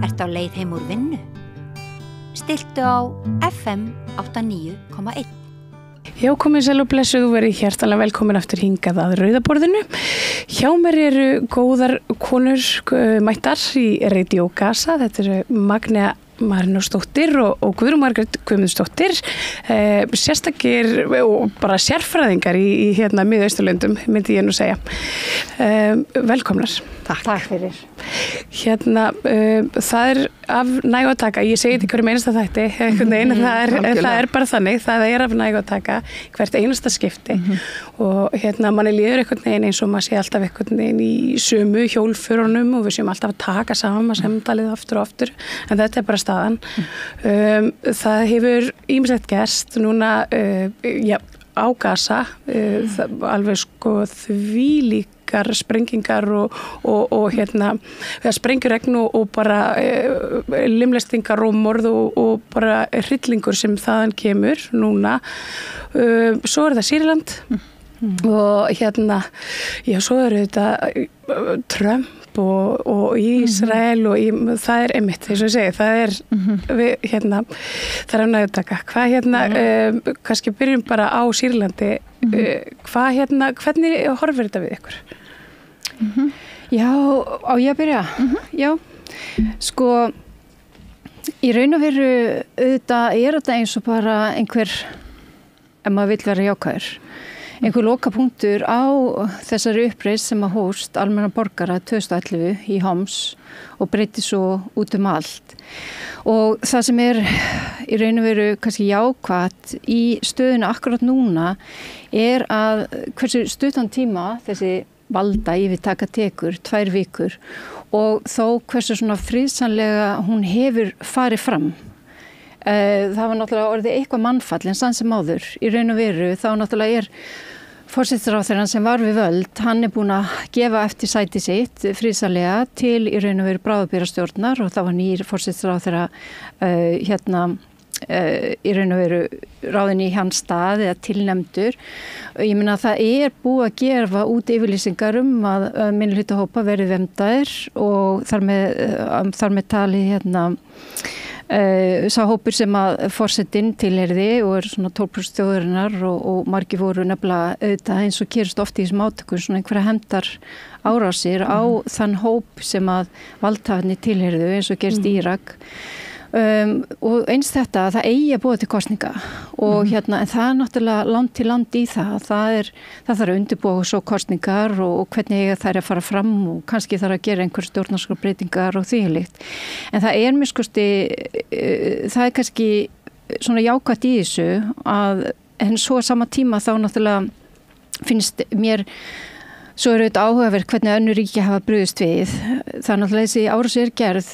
Ertu á leið heim úr vinnu? Stilltu á FM 89,1. Já, komið sæl og blessuð, þú verið hjartanlega velkomin aftur hingað að Rauðaborðinu. Hjá mér eru góðar konur mættar í Radio Gaza. Þetta eru Magnea Marinósdóttir og Guðrún Margrét Guðmundsdóttir, sérstakir og bara sérfræðingar í hérna Miðausturlöndum, myndi ég nú segja. Velkomnar. Takk fyrir. Hérna, það af nægu að taka, ég segi þetta hverjum einasta þætti, einhvern veginn, það bara þannig, það af nægu að taka hvert einasta skipti og hérna manni líður einhvern veginn eins og maður sé alltaf einhvern veginn í sömu hjólförunum og við séum alltaf að taka saman samtalið aftur og aftur, en þetta bara staðan. Það hefur ýmislegt gerst núna á Gaza, alveg sko þvílíkar sprengingar og hérna sprengjuregn og bara limlestingar og morð og bara hryllingur sem þaðan kemur núna. Svo það Sýrland og hérna, já, svo þetta Trump og Ísrael og það einmitt, eins og ég segi, það við, hérna, það nægutaka. Hvað hérna, kannski byrjum bara á Sýrlandi, hvað hérna, hvernig horfir þetta við ykkur? Já, á ég að byrja? Já, sko, í raun og veru auðvitað þetta eins og bara einhver, ef maður vill vera jákvæður, einhver lokapunktur á þessari uppreisn sem að hófst almenna borgara 2011 í Homs og breyti svo út allt. Og það sem í raun og veru kannski jákvætt í stöðuna akkurat núna að hversu stuttan tíma þessi valda yfirtaka tekur, 2 vikur, og þó hversu svona friðsamlega hún hefur farið fram. Það var náttúrulega orðið eitthvað mannfall en sann sem áður í raun og veru þá náttúrulega forsætisráðherrann sem var við völd, hann búinn að gefa eftir sæti sitt friðsamlega til í raun og veru bráðabirgðastjórnar og það var nýr forsætisráðherra í raun og veru ráðin í hans stað eða tilnefndur. Ég meina að það búið að gefa út yfirlýsingar að minnihlutahópa verið verndaðir og þar með talið sá hópur sem að forsetinn tilheyrði og svona 12% þjóðarinnar og margir voru nefnilega auðvitað eins og gerist oft í þessum átökum svona einhverja hefndar árásir á þann hóp sem að valdhafarnir tilheyrðu eins og gerist í Írak. Og eins þetta að það eigi að búa til kosninga og hérna en það náttúrulega land til land í það þarf að undirbúa svo kosningar og hvernig eiga þær að fara fram og kannski þarf að gera einhver stjórnarskrárbreytingar og þvílíkt en það mér skoðsti það kannski svona jákvætt í þessu en svo sama tíma þá náttúrulega finnst mér svo auðvitað áhugavert hvernig önnur ríki hafa brugðist við. Það náttúrulega þessi árás gerð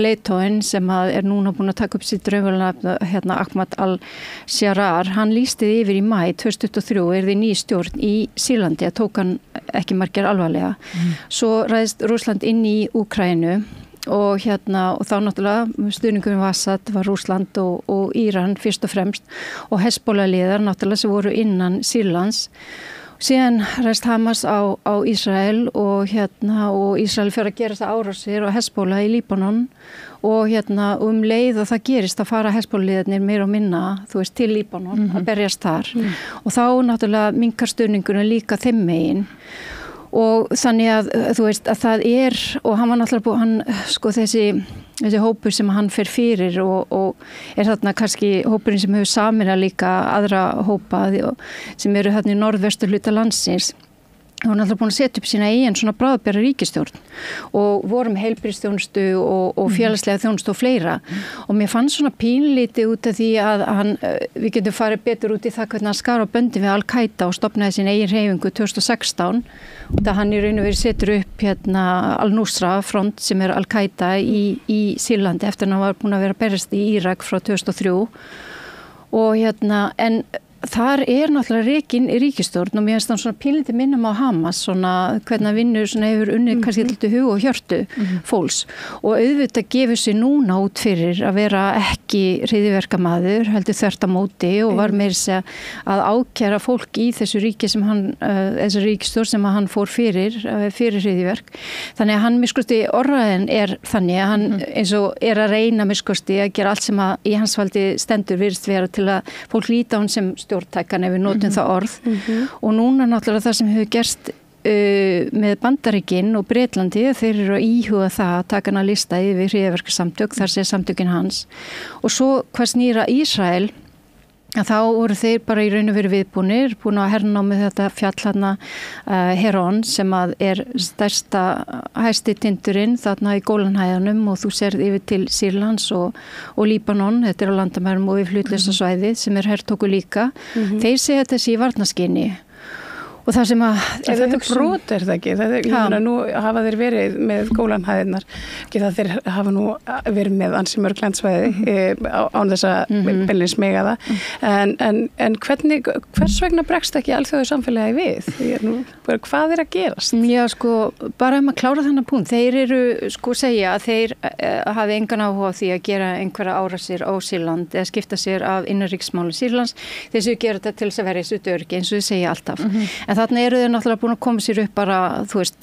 leiðtoginn sem núna búin að taka upp sitt raunverulega Ahmad al-Sharar, hann lýsti yfir í maí 2023 því ný stjórn í Sýrlandi að tók hann ekki margir alvarlega. Svo ræðist Rússland inn í Úkraínu og þá náttúrulega stuðningurinn var Assad var Rússland og Íran fyrst og fremst og Hezbollah-liðar náttúrulega sem voru innan Sýrlands. Síðan ræðst Hamas á Ísrael og Ísrael fyrir að gera þessa árásir og Hezbollah í Líbanon og leið og það gerist að fara Hezbollah-liðarnir meira og minna, þú veist, til Líbanon að berjast þar og þá náttúrulega minnkar stuðningurinn líka þeim megin og þannig að þú veist að það og hann var náttúrulega sko þessi hópur sem hann fer fyrir og þarna kannski hópurinn sem hefur sameinað líka aðra hópa sem eru þarna í norðvestur hluta landsins. Hún er alltaf búin að setja upp sína eigin svona bráðabera ríkisstjórn og vorum heilbrigðisþjónustu og félagslega þjónustu og fleira og mér fannst svona pínlítið út af því að við getum farið betur út í það hvernig hann skar á böndin við Al-Qaida og stofnaði sín eigin hreyfingu 2016 og það hann í raun og veru setur upp Al-Nusra front sem Al-Qaida í Sýrlandi eftir að hann var búin að vera berjast í Írak frá 2003 og en þar náttúrulega rekin ríkisstjórn og mér finnst það svona pínlítið minnum á Hamas, svona hvernig að vinnur svona hefur unnið kannski lítið hug og hjörtu fólks og auðvitað gefur sér núna út fyrir að vera ekki hryðjuverkamaður, heldur þvert á móti og var meira að ákæra fólk í þessu ríki sem hann, þessu ríkisstjórn sem hann fór fyrir hryðjuverk. Þannig að hann miskusti orðaðin þannig að hann eins og að reyna miskusti að gera allt sem að í hans valdi stendur virðist vera til að fólk líta á hann sem stjórntækan ef við notum það orð og núna náttúrulega það sem hefur gerst með Bandaríkin og Bretlandi þeir eru að íhuga það að taka hana lista yfir hryðjuverkasamtök, þar sé samtökin hans og svo hvað snýr að Ísrael að þá voru þeir bara í raun og veru búin að herna með þetta fjall hana Herón sem að stærsta hæsti tindurinn þarna í Gólanhæðunum og þú serð yfir til Sýrlands og Líbanon, þetta á landamærum og við hlutlausa svæði sem hertóku líka. Þeir segja þessi í varnaskyni. Og það sem að... Þetta brot það ekki? Nú hafa þeir verið með Gólanhæðirnar, ekki það þeir hafa nú verið með ansi mörg landsvæði án þess að beinlínis mega það. En hvers vegna bregst ekki alþjóðu samfélagi við? Hvað að gerast? Já, sko, bara að klára þannig punkt. Þeir eru, sko, segja að þeir hafi engan áhuga á því að gera einhverja árásir á Sýrland eða skipta sér af innanríkismáli Sýrlands. Þeir séu gera þetta til þess að vera þessu öryggi eins og þau segja alltaf. En þarna eru þeir náttúrulega búin að koma sér upp bara, þú veist,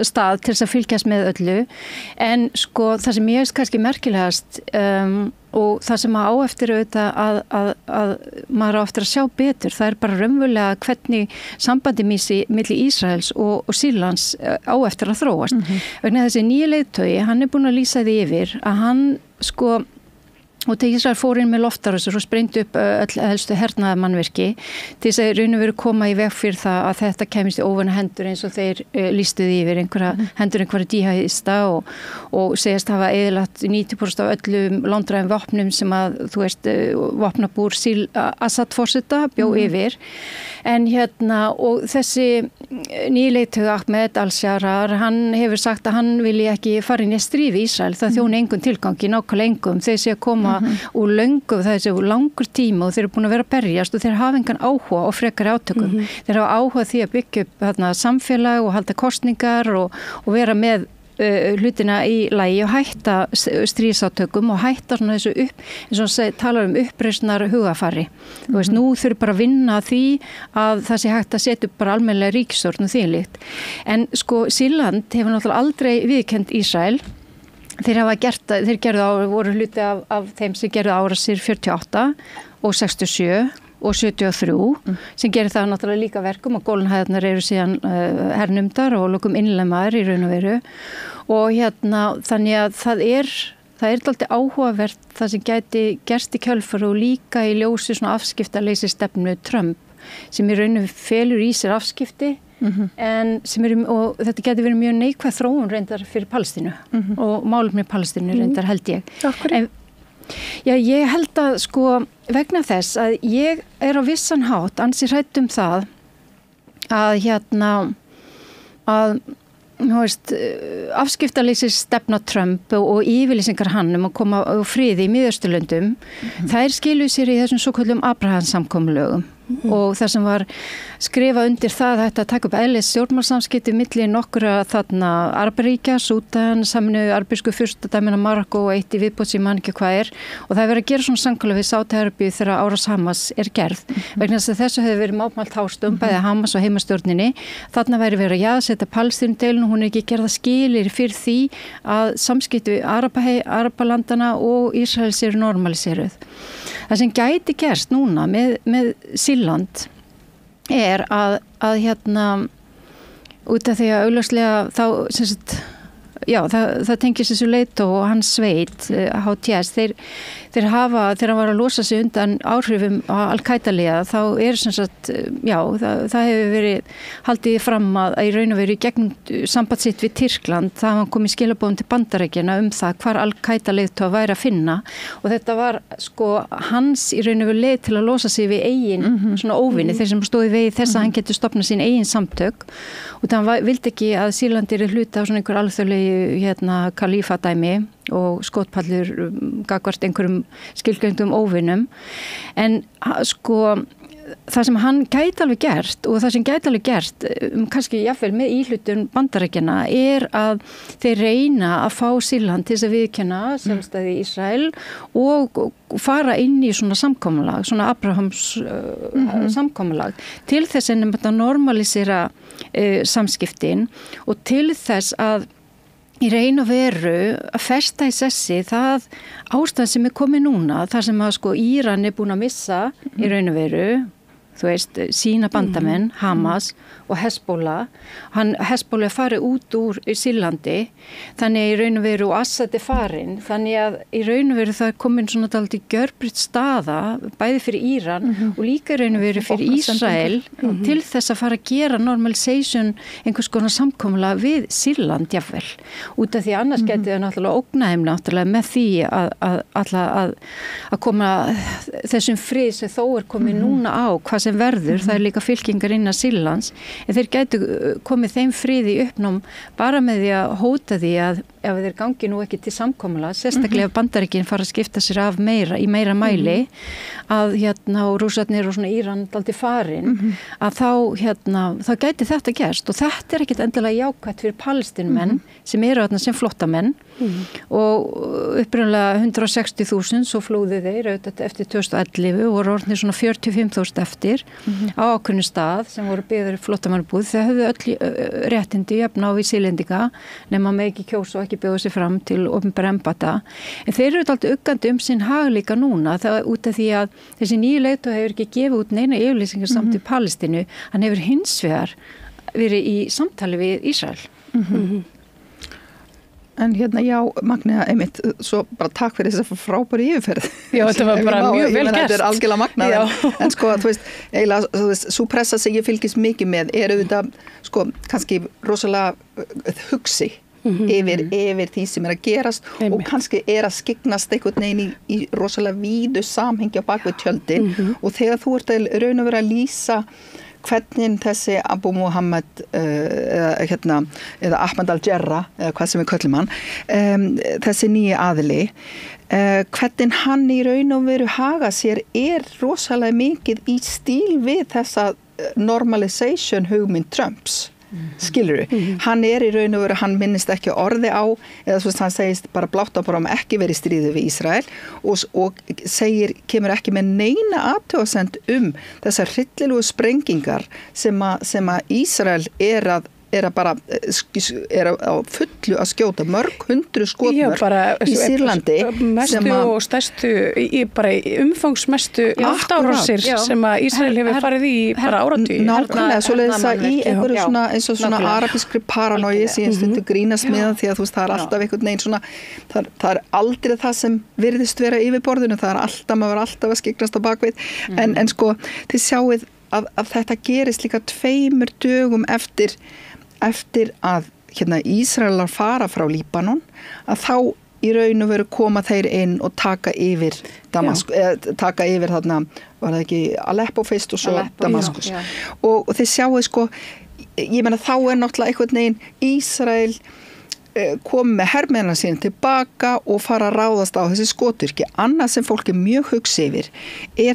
stað til þess að fylgjast með öllu. En sko, það sem ég veist kannski merkilegast og það sem á eftir auðvitað að maður á eftir að sjá betur, það bara raunverulega hvernig sambandi milli Ísraels og Sýrlands á eftir að þróast. Vegna þessi nýja leiðtogi, hann búin að lýsa því yfir að hann sko og til Ísrael fór inn með loftarásir og sprengdi upp öll helstu hernaðarmannvirki til þess að raun og veru koma í veg fyrir það að þetta kemist í óvana hendur eins og þeir lýstuði yfir hendur einhverja díhæðista og segjast hafa eyðilagt 90% af öllum landræðum vopnum sem að, þú veist, vopnabúr Assad-forseta bjó yfir. En og þessi nýi leiðtogi Ahmed al-Sharar, hann hefur sagt að hann vilji ekki fara inn í stríð við Ísrael, það þjóni engum tilgangi, nákvæmlega engum, þeir sé að koma úr löngu, það sé langur tíma og þeir eru búin að vera að berjast og þeir hafa engan áhuga á frekari átökum. Þeir hafa áhuga því að byggja upp samfélag og halda kosningar og vera með hlutina í lagi og hætta stríðsátökum og hætta svona þessu eins og talar uppreisnar hugafari. Þú veist, nú þurfi bara að vinna því að það sé hægt að setja upp bara almennilega ríkisstjórn og þvílíkt. En sko, Sýrland hefur náttúrulega aldrei viðurkennt Ísrael. Þeir voru hluti af þeim sem gerðu árásir 48 og 67 og 73 sem gerir það náttúrulega líka verkum og Gólanhæðarnar eru síðan hernumdar og lokum innlemaðir í raun og veru og þannig að það er dálítið áhugavert það sem gæti gerst í kjölfar og líka í ljósi svona afskiptaleysi stefnu Trump sem í raun og felur í sér afskipti en og þetta geti verið mjög neikvæð þróun reyndar fyrir Palestínu og málefni Palestínu reyndar held ég. En, já, ég held að sko vegna þess að ég á vissan hátt ansi hrædd það að þú veist, afskiptaleysi stefna Trump og yfirlýsingar hann að koma á friði í Miðausturlöndum, þær skiluðu sér í þessum svokölluðum Abraham-samkomulögum og það sem var skrifað undir það að taka upp eðlis stjórnmálsamskipti milli nokkura þarna Arabaríkja, Súdan, Sameinuðu arabísku furstadæmina Marokko og eitt í viðbót sem mann ekki hvað og það verið að gera svona samkomulag við Sádi-Arabíu þegar árás Hamas gerð vegna þess að þessu hefur verið mótmælt hástum bæði Hamas og heimastjórninni þarna væri verið að jaðsetta Palestínudeiluna hún ekki gerða skilir fyrir því að samskipti við Arabalandana og Ísraels eru normaliseruð. Það sem gæti gerst núna með Sýrland að út af því að augljóslega þá sem sagt það tengist þessu leiðtogi og hans sveit HTS, þeir hafa þegar hann var að losa sig undan áhrifum á Al-Qaida-liða þá sem sagt, það hefur verið haldið fram að í raun og veru gegn samband sitt við Tyrkland það hafa komið skilabóðum til Bandaríkjanna það hvar Al-Qaida-leiðtogi væri að finna og þetta var sko hans í raun og veru leið til að losa sig við eigin svona óvinni, þeir sem stóði vegi þess að hann getur stofnað sín eigin samtök og það vildi ekki að Sýrland hluta á svona einhver alþjóðlegi séu kalífadæmi og skotpallur gagnvart einhverjum skilgreindum óvinum en sko það sem hann gæti alveg gert og það sem gæti alveg gert kannski jafnvel með íhlutun Bandaríkjanna að þeir reyna að fá Sýrland til þess að viðurkenna sjálfstæði Ísrael og fara inn í svona samkomulag, svona Abrahams samkomulag til þess að normalisera samskiptin og til þess að í raun og veru að festa í sessi það ástand sem komið núna, þar sem að sko Íran búin að missa í raun og veru þú veist, sína bandamenn, Hamas og Hezbollah. Hezbollah farið út úr Sýrlandi, þannig að í raun og veru og Assad farin, þannig að í raun og veru það komin svona dálítið gjörbreytt staða, bæði fyrir Íran og líka í raun og veru fyrir Ísrael til þess að fara að gera normalization einhvers konar samkomula við Sýrland jafnvel. Út af því annars getið það náttúrulega ógnaðum náttúrulega með því að koma þessum frið sem þó komið núna á hvað sem verður, það líka fylkingar innan Sýrlands, en þeir gætu komið þeim friði í uppnám bara með því að hóta því að ef þeir gangi nú ekki til samkomula, sérstaklega ef Bandaríkin fara að skipta sér af í meira mæli, að og Rússarnir og svona Íran daldi farin, að þá gæti þetta gerst og þetta ekkit endilega jákvætt fyrir palestínumenn sem eru þarna sem flottamenn og upprunalega 160.000 svo flúðu þeir eftir 2011 og voru orðnir svona 45.000 eftir á ákveðnum stað sem voru byggðir flottamannabúð. Þeir höfðu öll réttindi jafn á við Sýrlendinga nema með ekki kjósa og ekki bjóða sig fram til opinbera embætta. En þeir eru alltaf uggandi sinn hag líka núna það út af því að þessi nýju leiðtogi hefur ekki gefið út neina yfirlýsingar samt í Palestínu. Hann hefur hins vegar verið í samtali við Ísrael. En já, Magnea, einmitt, svo bara takk fyrir þess að frábæri yfirferð. Já, þetta var bara mjög vel gert. Þetta algjörlega magnað, en sko, þú veist, svo pressa sem ég fylgist mikið með auðvitað, sko, kannski rosalega hugsi yfir því sem að gerast og kannski að skyggnast einhvern veginn í rosalega víðu samhengi á bakvið tjöldin og þegar þú ert að raun og vera að lýsa hvernig þessi Abu Muhammad eða Ahmad al-Jarrah eða hvað sem við köllum hann þessi nýji aðili hvernig hann í raun og veru haga sér rosalega mikið í stíl við þessa normalization hugmynd Trumps skilurðu, hann í raun og veru hann minnist ekki orði á eða svo hann segist bara blátt á bara ekki verið í stríði við Ísrael og kemur ekki með neina athugasemd þessar hryllilegu sprengingar sem að Ísrael bara á fullu að skjóta mörg hundru skotmörk í Sýrlandi mestu og stærstu bara umfangsmestu loftárásir sem að Ísrael hefur farið í bara áratugi. Nákvæmlega, svoleiðis að í einhverju svona eins og svona arabískri paranói síðan stundu grínast með því að þú veist það alltaf einhvern veginn svona það aldrei það sem virðist vera yfir borðinu, það maður alltaf að skyggnast á bakvið en sko þið sjáið að þetta gerist líka 2 dögum eftir að Ísraelar fara frá Líbanon að þá í raun og veru koma þeir inn og taka yfir taka yfir þarna var það ekki Aleppo fyrst og svo Damaskus og þið sjáu sko ég meina þá náttúrulega einhvern veginn Ísrael komið með hermennina sín tilbaka og fara að ráðast á þessi skotvirki. Annað sem fólk mjög hugsi yfir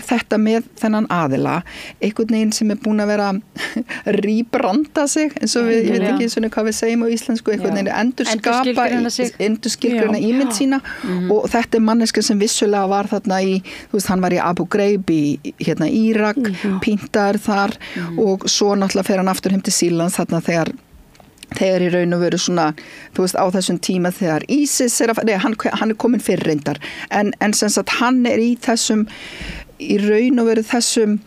þetta með þennan aðila, einhvern veginn sem búin að vera rýbranda sig, eins og ég veit ekki svona hvað við segjum á íslensku, einhvern veginn endurskilgreina ímynd sína og þetta manneska sem vissulega var þarna þú veist, hann var í Abu Ghraib í Írak, pyntaður þar og svo náttúrulega fer hann aftur heim til Sýrlands þarna þegar í raun og veru svona, þú veist, á þessum tíma þegar ISIS hann komin fyrir reyndar, en sem sagt hann í þessum, í raun og veru þessum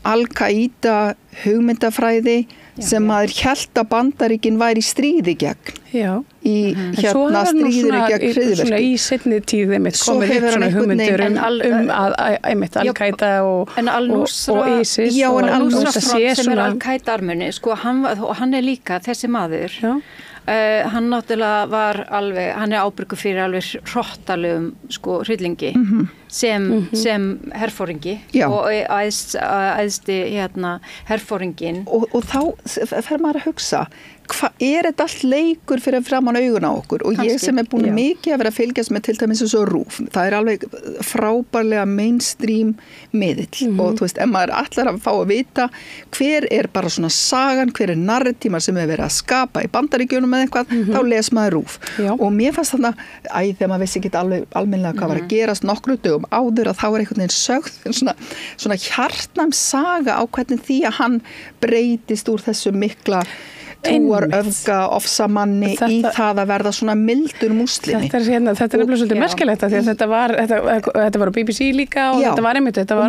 Al-Qaida hugmyndafræði sem maður hélt að Bandaríkin væri í stríði gegn. Já. Í stríðir gegn hryðjuverki. Svona í seinni tíð komið upp svona hugmyndir að Al-Qaida og ISIS og Al-Nusra sem Al-Qaida armunni, sko hann líka þessi maður. Já. Hann náttúrulega var alveg, hann ábyrgur fyrir alveg hrottalegum sko hryllingi sem herfóringi og æðsti herfóringin og þá fer maður að hugsa þetta allt leikur fyrir framan augun á okkur og ég sem búin mikið að vera að fylgjast með til dæmis eins og RÚV, það alveg frábærlega mainstream miðill og þú veist, ef maður allar að fá að vita hver bara svona sagan, hver narratíma sem verið að skapa í Bandaríkjunum eða eitthvað, þá les maður RÚV og mér fannst þarna, þegar maður vissi ekki almennilega hvað var að gerast nokkru dögum áður að þá einhvern veginn sögð svona hjartnæm saga á hvernig því að hann breytist úr þessu mikla trúaröfga ofsamanni í það að verða svona mildur múslimi. Þetta er nefnilega svolítið merkilegt því að þetta var á BBC líka og þetta var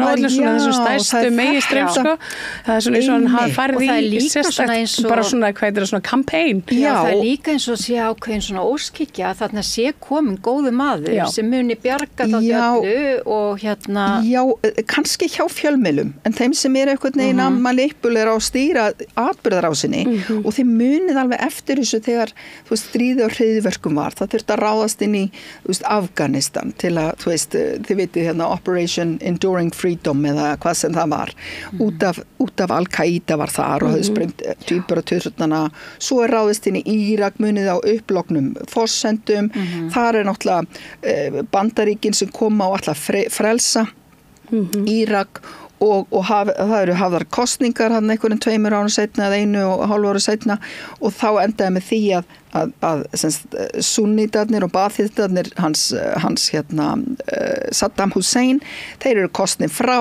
á allir svona þessum stærstu meginstraum sko. Það er svona eins og hann hafa farið í sérstakt bara svona hvað er svona campaign. Já, það er líka eins og sé ákveðin svona óskikja þarna sé komin góðu maður sem muni bjarga þetta öllu og hérna. Já, kannski hjá fjölmiðlum en þeim sem einhvern veginn að manipulera og stýra atburðarásinni og þið munið alveg eftir þessu þegar þú veist, stríði og hryðjuverkum var það þurfti að ráðast inn í þú veist, Afganistan til að, þú veist, þið vitið hérna Operation Enduring Freedom eða hvað sem það var út af Al-Qaida var þar og höfðu sprengt týpur á tjóðsutnana svo ráðist inn í Írak munið á upploknum forsendum þar náttúrulega Bandaríkin sem koma og alltaf frelsa Írak og það eru hafðar kosningar hann einhverjum 2 árum seinna eða 1,5 árum seinna og þá endaði með því að sunnitarnir og baþitarnir hans hérna Saddam Hussein, þeir eru kosnir frá,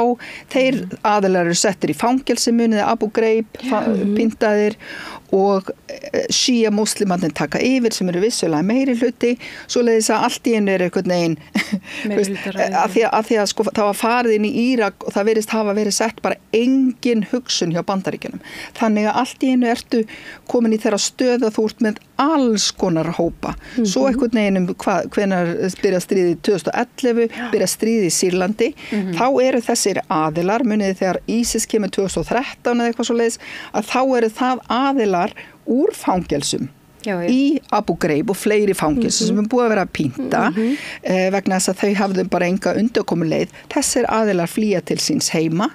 þeir aðilar eru settir í fangelsi munið Abu Ghraib pyntaðir og Shia muslimarnir taka yfir sem eru vissulega meiri hluti svoleiðis að allt í einu einhvern veginn að því að sko það var farið inn í Írak og það virðist hafa verið sett bara engin hugsun hjá Bandaríkjunum þannig að allt í einu ertu komin í þeirra stöð að þú ert með alls konar hópa svo einhvern veginn hvenær byrja stríði 2011 byrja stríði í Sýrlandi þá eru þessir aðilar munið þegar ISIS kemur 2013 eða eitthvað svoleiðis að þá eru það aðilar úr fangelsum í Abu Ghraib og fleiri fangelsum sem búið að vera að pynta vegna þess að þau hafðu bara enga undankomuleið þessir aðilar flýja til síns heima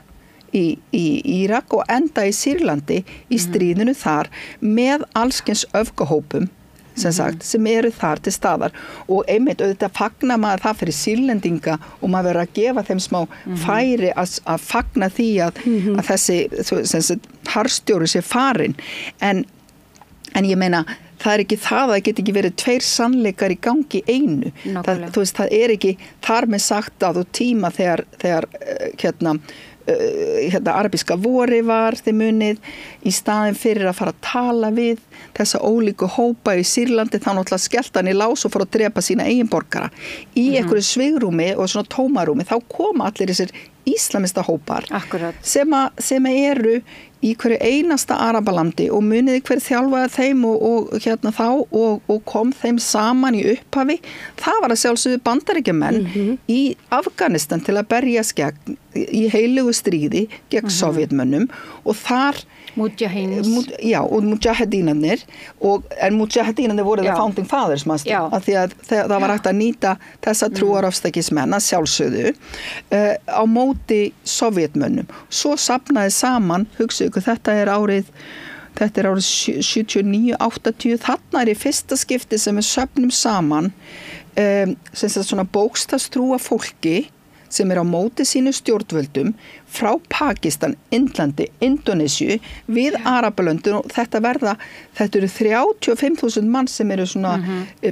í Írak og enda í Sýrlandi í stríðinu þar með allskens öfgahópum sem eru þar til staðar og einmitt auðvitað fagna maður það fyrir sýrlendinga og maður verður að gefa þeim smá færi að fagna því að þessi harðstjóri sé farin en ég meina það er ekki það að það get ekki verið 2 sannleikar í gangi einu það er ekki þar með sagt að þú tíma þegar arabíska vori var þið munið í staðin fyrir að fara að tala við þessa ólíku hópa í Sýrlandi þá náttúrulega skellt hann í lás og fór að drepa sína eigin borgara í einhverju svigrúmi og svona tómarúmi þá koma allir þessir íslamista hópar sem eru í hverju einasta arabalandi og muniði hver þjálfaði þeim og kom þeim saman í upphafi það var að sjálfsögðu Bandaríkjamenn í Afganistan til að berjast gegn í heilugu stríði gegn Sovétmönnum og þar og mujahedínarnir en mujahedínarnir voru það founding fathers af því að það var hægt að nýta þessa trúarofstækismenn að sjálfsögðu á móti Sovétmönnum svo safnaði saman hugsaðu ykkur þetta er árið 79-80 þarna er í fyrsta skipti sem við söfnum saman sem sagt svona bókstafstrúa fólki sem á móti sínu stjórnvöldum frá Pakistan, Indlandi, Indonésiu við Arabalöndin og þetta eru 35.000 mann sem eru svona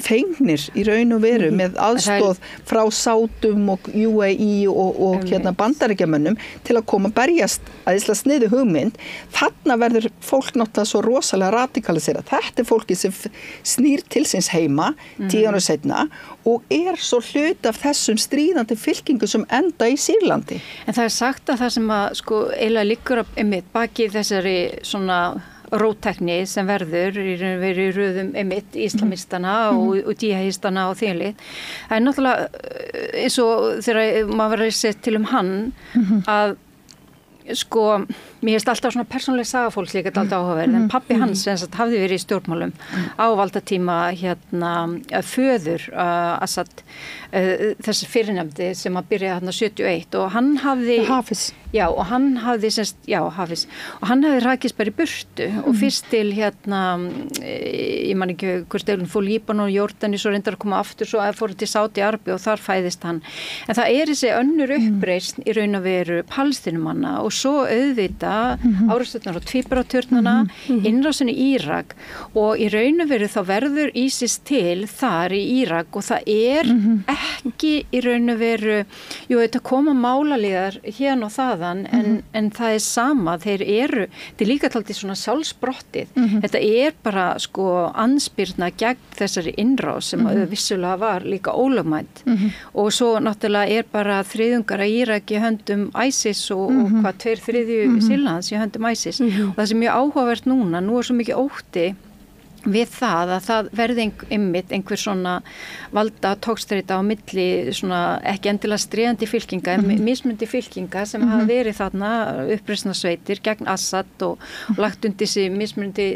fengnir í raun og veru með aðstoð frá Sátum og UAE og Bandaríkjamönnum til að koma að berjast að Ísla sniðu hugmynd þarna verður fólk náttúrulega svo rosalega radikalisera þetta er fólki sem snýr til síns heima 10 ára seinna og er svo hlut af þessum stríðandi fylkingu sem enda í Sýrlandi. En það er sagt að það sem að sko eiginlega liggur einmitt baki þessari svona róttekni sem verður í röðum einmitt islamistana og jihadistana og þvíumlið. Það er náttúrulega eins og þegar maður verður sett til hann að sko Mér finnst alltaf svona persónuleg saga fólks líka alltaf áhugaverð, en pabbi hans hafði verið í stjórnmálum á valdatíma föður Assad, þessi fyrirnefndi sem að byrjaði 71 og hann hafði Hafis. Já, og hann hafði Hafis, og hann hafði rakist bara í burtu og fyrst til ég man ekki hvort deilin fór Líbanon og Jórdaníu, svo reyndar að koma aftur, svo fór til Sádi-Arabíu og þar fæðist hann. En það þessi önnur uppreisn í raun og veru Palestínumanna og svo auðvita árásirnar og tvíburaturnana, innrásin í Írak og í raun og veru þá verður ISIS til þar í Írak og það ekki í raun og veru, þetta koma málaliðar hérna og þaðan en það sama, þeir eru líka taldið svona sjálfsbrottið. Þetta bara andspyrna gegn þessari innrás sem vissulega var líka ólögmætt og svo náttúrulega bara þriðjungar að Írak í höndum ISIS og hvað 2/3 Sýrlands í höndum ISIS og það sem mjög áhugavert núna, nú svo mikið ótti við það að það verði einhver svona valda tókstreita á milli svona ekki endilega stríðandi fylkinga en mismundi fylkinga sem hafa verið þarna uppreisnarsveitir gegn Assad og lagt undir sig mismundi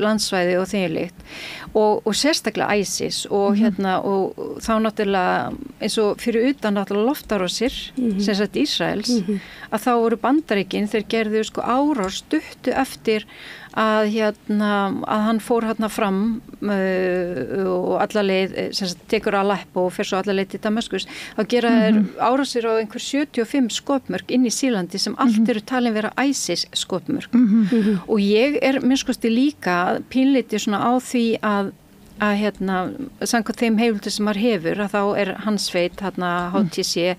landsvæði og þeirleikt og sérstaklega ISIS og og þá náttúrulega eins og fyrir utan náttúrulega loftárásir sem sagt Ísraels að þá voru Bandaríkin, þeir gerðu árás stuttu eftir að hann fór fram og alla leið sem sagt tekur Aleppo og fer svo alla leið til Damaskus að gera árásir á einhver 75 skotmörk inn í Sýrlandi sem allt eru talin vera ISIS skotmörk og ég minnskosti líka pínlítið svona á því að samkvæmt þeim heimildir sem maður hefur að þá hans sveit HTC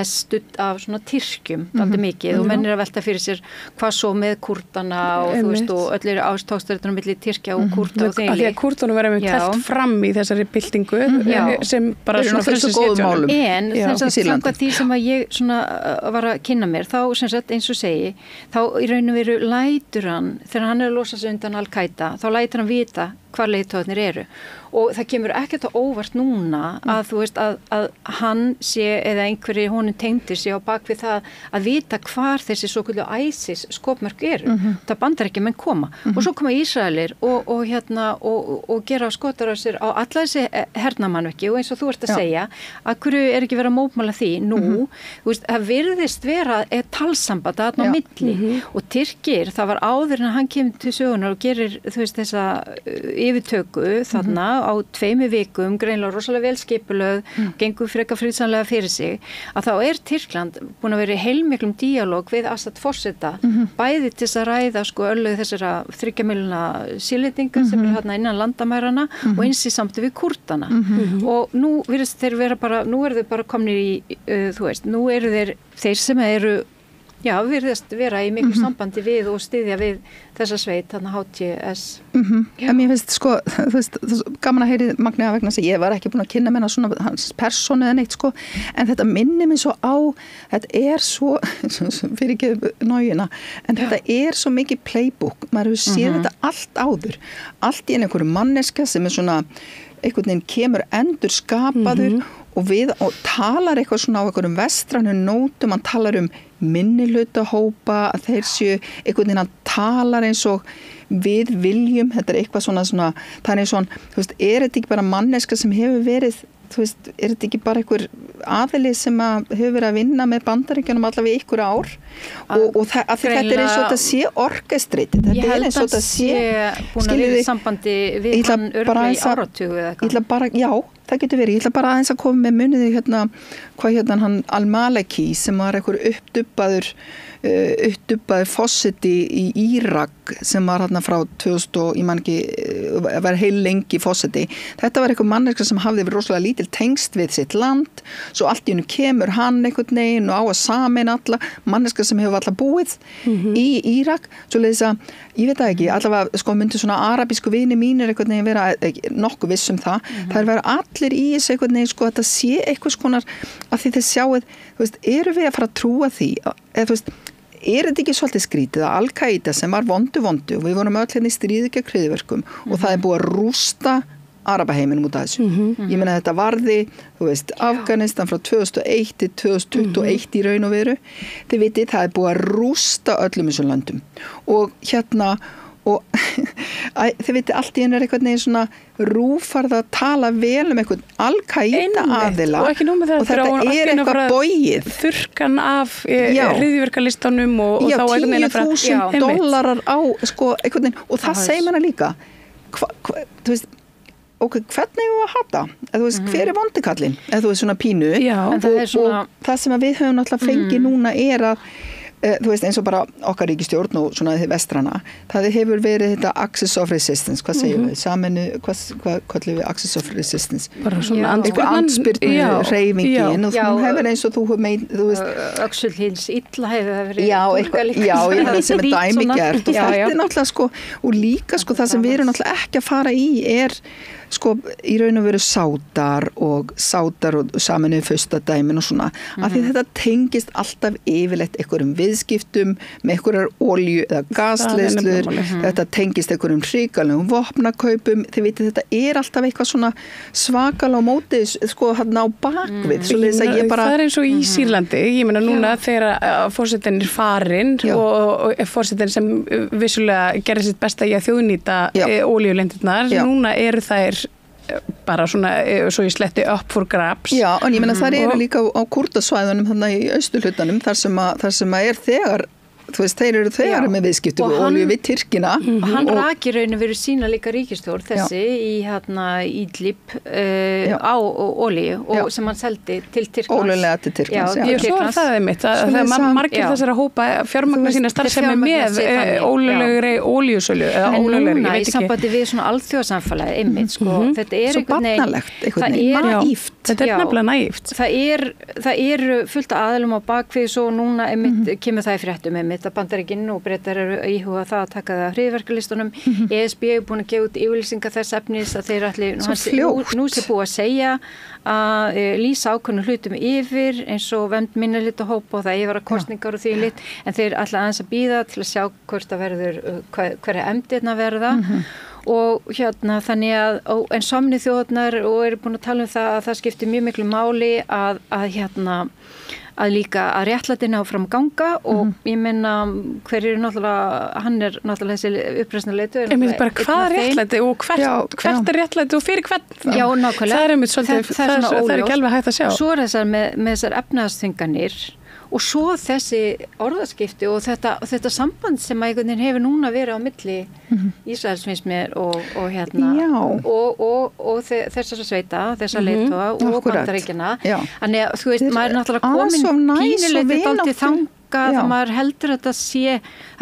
studd af svona Tyrkjum dálítið mikið og menn að velta fyrir sér hvað svo með Kúrdana og þú veist og öll eru ástókstöðunar milli Tyrkja og Kúrda og þeim því að Kúrdanum verður telt fram í þessari byltingu sem bara svona fyrir góðum málum en samkvæmt því sem að ég svona var að kynna mér þá sem sagt eins og segi þá í raun og veru lætur hann þegar hann að losa sig undan Al-Qaida þá lætur hann vita hvar leiðtogarnir eru og það kemur ekkert á óvart núna að þú veist að hann sé eða einhverjir honum tengdir sé á bakvið það að vita hvar þessi svoköldu ISIS skopmörk eru það bandar ekki menn koma og svo koma Ísraelir og gera skotar á sér á alla þessi hernamannverki og eins og þú ert að segja að hverju ekki verið að mótmála því nú, þú veist, það virðist vera talsamband að á milli og Tyrkir, það var áður en hann kemur til sögunar og gerir þú veist þessa yfirtöku þarna á 2 vikum, greinlega rosalega vel skipulögð, gengur frekar friðsamlega fyrir sig, að þá Tyrkland búin að vera í heilmiklum díalóg við Assad forseta, bæði til þess að ræða örlög þessara 3 miljóna Sýrlendinga sem hérna innan landamærana og eins í samtöð við Kúrdana og nú virðist þeir vera bara, nú eru þeir bara komnir í, þú veist, nú eru þeir sem eru virðast vera í miklu sambandi við og styðja við þessa sveit, þarna HTS. En mér finnst þú veist, gaman að heyri Magnea vegna þess að ég var ekki búin að kynna mér svona hans persónu eða neitt en þetta minnir mig svo á, þetta svo, fyrir ekki nájuna, en þetta svo mikið playbook, maður hefur séð þetta allt áður, allt í einhverju manneska sem svona, einhvern veginn kemur endur skapaður og talar eitthvað svona á einhverjum vestrænum nótum, hann talar minnihlutahópa, að þeir séu einhvern veginn, hann talar eins og við viljum, þetta eitthvað svona það eins og, þú veist, þetta ekki bara manneska sem hefur verið, þú veist, þetta ekki bara einhver aðili sem hefur verið að vinna með Bandaríkjunum allavega ykkur ár og þetta eins og þetta sé orkestrið, þetta eins og þetta sé búin að vera í sambandi við hann örglega í áratugu eða eitthvað. Já, það getur verið, ég ætla bara aðeins að koma með muniði hvað hann Al-Maliki sem var einhver uppdubbaður fósiti í Írak sem var hérna frá 2000 og ég man ekki, var heil lengi fósiti. Þetta var einhver manneska sem hafði verið rosalega lítil tengst við sitt land, svo allt í hennu kemur hann einhvern veginn og á að sameina alla manneska sem hefur alltaf búið í Írak, svo leiðis að ég veit það ekki, allavega myndi svona arabísku vini mínir einhvern veginn vera nokkuð viss það, það vera allir í þessu einhvern veginn þetta sé eitthvað skonar að því þeir sjáið, þú veist, eru við að fara að trúa því, eða þú veist, þetta ekki svolítið skrítið að Al-Qaida sem var vondu og við vorum öll hérna í stríði gegn hryðjuverkum og það búið að rústa Arabaheiminum út af þessu. Ég meina þetta varði, þú veist, Afganistan frá 2001 til 2021 í raun og veru. Þið vitið, það búið að rústa öllum þessum löndum. Og og þið veitir allt í einu eitthvað neginn svona rúfarð að tala vel einhvern Al-Qaida aðila og þetta eitthvað bóið þurrkan af hryðjuverkalistanum og þá $10,000 á sko einhvern veginn og það segir manna líka þú veist hvernig við að hata þú veist, hver vondikallinn eða þú veist svona pínu og það sem að við höfum náttúrulega fengið núna að þú veist eins og bara okkar ríkisstjórn og svona þið vestrana það hefur verið þetta Axis of Resistance hvað segjum við, hvað kallum við Axis of Resistance bara svona andspyrnu hreyfingin og hún hefur eins og þú veist Axel Hils illa hefur verið ég meina sem dæmigert og þetta náttúrulega sko og líka sko það sem við erum náttúrulega ekki að fara í sko í raun og veru Sátar og Sameinuðu furstadæmin og svona af því þetta tengist alltaf yfirleitt einhverjum viðskiptum með einhverjar olíu eða gasleiðslur þetta tengist einhverjum hrikalegum vopnakaupum, þið vitið þetta alltaf eitthvað svona svakalega á móti sko hann á bakvið það er eins og í Sýrlandi ég meina núna þegar forsetinn farin og forsetinn sem vissulega gerir sitt besta í að þjóðnýta olíulindirnar, núna eru þær bara svona, svo ég sletti up for grabs. Já, en ég meina það eru líka á Kúrdasvæðunum þannig í austurhlutanum þar sem að þegar þú veist, þeir eru þegar með viðskiptu og olíu við Tyrkina. Hann rakir rauninu verið sína líka ríkisstjórn þessi í Ídlib á olíu og sem hann seldi til Tyrklands. Ólulega til Tyrklands, Svo það mitt, þegar margir þessar að hópa fjármagna sína starfsemi með ólulegri olíusölu eða ólulegri, ég veit ekki. Í sambandi við svona alþjóðasamfélagi einmitt, sko. Þetta er naíft. Þetta er nefnilega naíft. Það eru fullt aðilum á bakvið svo núna einmitt kemur það í fréttum einmitt að Bandaríkin og Bretar eru íhuga það að taka það af hryðjuverkalistunum. ESB er búin að gefa út yfirlýsingar þess efnis að þeir nú sé búið að segja að lýsa ákveðnum hlutum yfir eins og vernd minnihlutahópa og það yfir að kosningar og því lit en þeir ætla aðeins að bíða til að sjá hvort það verður hverja efndirna verða og þannig að en Sameinuðu þjóðirnar og eru búin að tala um það að það skiptir mjög miklu máli að líka að réttlætinu áfram ganga og ég meina hann er náttúrulega þessi uppreisnarleitur. Ég meina bara hvað er réttlæti og hvert er réttlæti og fyrir hvern það? Já, nákvæmlega. Það er einmitt svolítið, það er ekki alveg hægt að sjá. Svo er þessar með þessar efnahagsþvinganir og svo þessi orðaskipti og þetta samband sem að einhvern veginn hefur núna verið á milli Ísraels finnst mér og þessar sveita, þessar leiðtoga og Bandaríkjanna. Þannig að þú veist, maður er náttúrulega komin pínuleitið dálítið þangað að maður heldur að það sé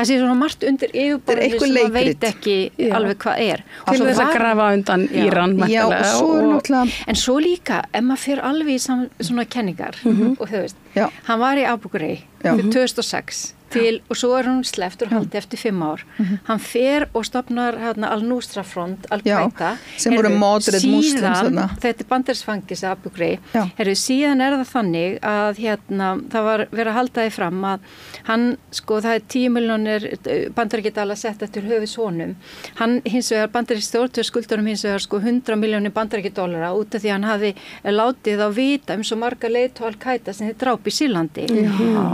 svona margt undir yfirborðinu sem maður veit ekki alveg hvað er. Til þess að grafa undan Íran en svo líka, ef maður fer alveg í svona kenningar og þú veist, hann var í Abu Ghraib fyrir 2006 og svo er hún sleppt og haldi eftir 5 ár. Hann fer og stofnar Al-Nusra front, Al-Qaida sem voru moderate muslims þetta er bandarísfangis Abu Ghraib síðan er það þannig að það var verið að halda því fram að hann, sko það er 10 milljónir bandaríkjadala sett eftir höfuðs honum. Hann hins vegar bandarísk stjórnvöld skuldarum hins vegar sko 100 milljónir bandaríkjadollara út af því hann hafði látið á vita svo marga leiðtoga Al-Qaida sem þið dráp í Sýrlandi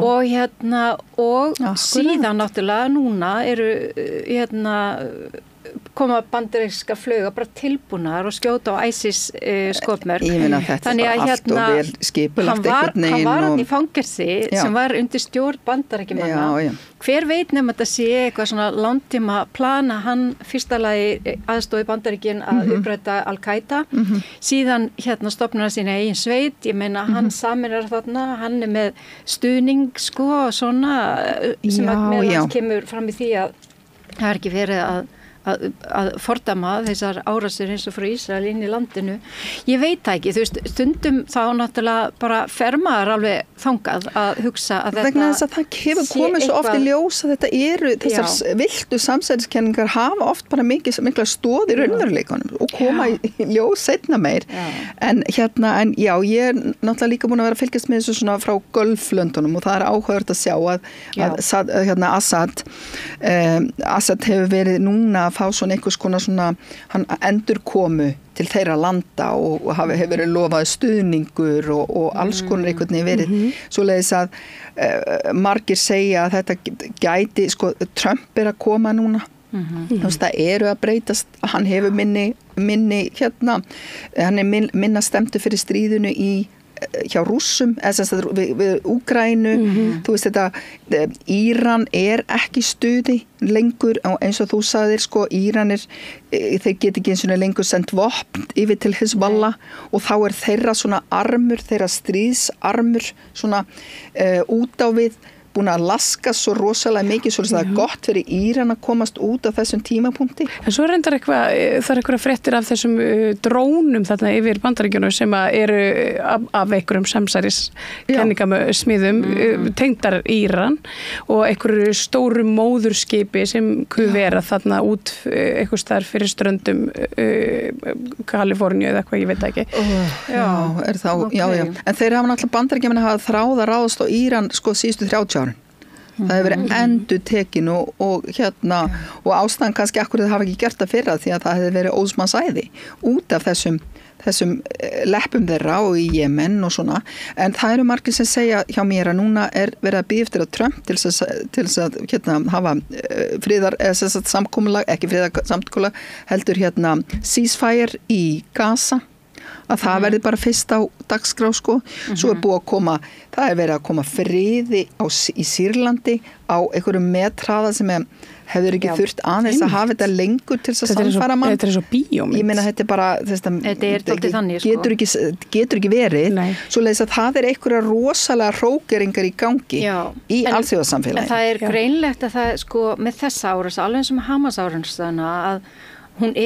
og síðan náttúrulega núna eru koma bandaríska flauga bara tilbúnar og skjóta á ISIS skotmörk. Ég meina þetta er allt og vel skipulagt einhvern veginn. Hann var hann í fangelsi sem var undir stjórn bandaríkjamanna. Hver veit nema þetta sé eitthvað svona langtíma plana hann fyrsta lagi aðstóði Bandaríkin að uppræta Al-Qaida. Síðan stofnar hann sína eigin sveit. Ég meina hann saminar þarna, hann er með stuðning sko svona sem meðan kemur fram í því að það er ekki verið að fordama þessar árásir eins og frá Ísrael inn í landinu. Ég veit það ekki, þú veist, stundum þá náttúrulega bara fer maður alveg þangað að hugsa að þetta vegna þess að það hefur komið svo oft í ljós að þetta eru, þessar vildu samsæriskenningar hafa oft bara mikla stóð í raunveruleikunum og koma í ljós seinna meir. En ég er náttúrulega líka búin að vera að fylgjast með þessu svona frá Gulflöndunum og það er áhugavert að sjá að Assad hefur verið núna að fá svona einhvers konar svona hann endurkomu til þeirra landa og hefur verið lofað stuðningur og alls konar einhvern veginn verið svoleiðis að margir segja að þetta gæti, sko, Trump að koma núna. Það eru að breytast, hann hefur minni hann minna stemtu fyrir stríðinu hjá Rússum við Úkraínu þú veist þetta Íran ekki stuði lengur eins og þú sagðir sko Íranir þeir geta ekki eins og lengur sendt vopn yfir til Hizbollah og þá þeirra svona armur, þeirra stríðsarmur svona út á við búin að laska svo rosalega mikið svo það gott fyrir Íran að komast út á þessum tímapunkti. En svo reyndar það eitthvað fréttir af þessum drónum þarna yfir Bandaríkjunum sem eru af einhverjum samsæriskenningasmiðum tengdar Íran og einhverju stóru móðurskipi sem vera þarna út einhvers staðar fyrir ströndum Kaliforníu eða eitthvað, ég veit ekki. Já. En þeir hafa náttúrulega Bandaríkjamenn hafa þráð að ráðast á Íran sko síðustu 30 árin. Það hefur verið endurtekin og ástæðan kannski akkur það hafa ekki gert það fyrra því að það hefði verið óðsmannsæði út af þessum leppum þeirra og í Jemen og svona, en það eru margir sem segja hjá mér að núna verið að bíða eftir að Trump til þess að hafa friðar, eða samkomulag, ekki friðarsamkomulag, heldur ceasefire í Gaza, að það verði bara fyrst á dagskrá sko, svo búið að koma, það verið að koma friði í Sýrlandi á einhverjum metraða sem hefur ekki þurft aðeins að hafa þetta lengur til þess að samfara mann. Þetta svo bíómynd. Ég meina þetta bara, þetta þannig sko. Getur ekki verið, svoleiðis að það einhverja rosalega hrókeringar í gangi í alþjóðasamfélagi. En það greinlegt að það sko með þessa árás, alveg eins og með Hamas árásina að hún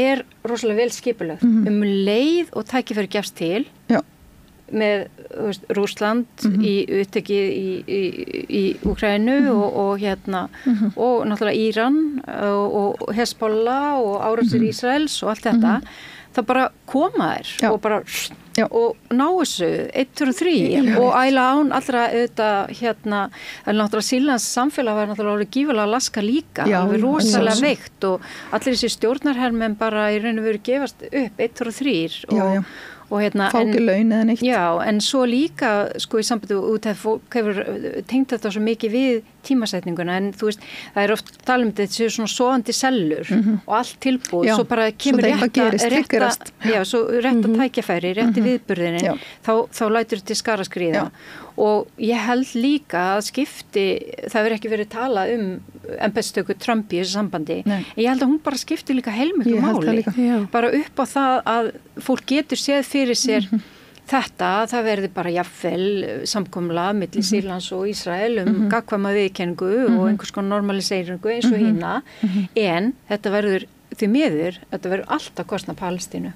rosalega vel skipulögð leið og tækifæri gefst til með Rússland í upptekið í Úkraínu og og náttúrulega Íran og Hezbollah og árásir Ísraels og allt þetta það bara koma og bara og ná þessu 1, 2, 3 og æla án allra auðvitað náttúrulega Sýrlands samfélag var náttúrulega gífulega að laska líka og rosalega veikt og allir þessi stjórnarhermenn bara í raun og veru gefast upp 1, 2, 3 og fá ekki laun eða neitt. En svo líka sko í sambandi út að fólk hefur tengt þetta svo mikið við tímasetninguna en þú veist, það oft tala þetta séu svona sofandi sellur og allt tilbúð, svo bara kemur rétta tækjafæri, rétti viðburðinin, þá lætur þetta skara skríða og ég held líka að það verður ekki verið talað embættistöku Trump í þessu sambandi, en ég held að hún bara skipti líka heilmiklu máli, bara upp á það að fólk getur séð fyrir sér það verði bara jafnvel samkomulag milli Sýrlands og Ísrael gagnkvæma viðurkenningu og einhvers konar normaliseringu eins og hina, en þetta verður því miður, þetta verður alltaf kostnað Palestínu.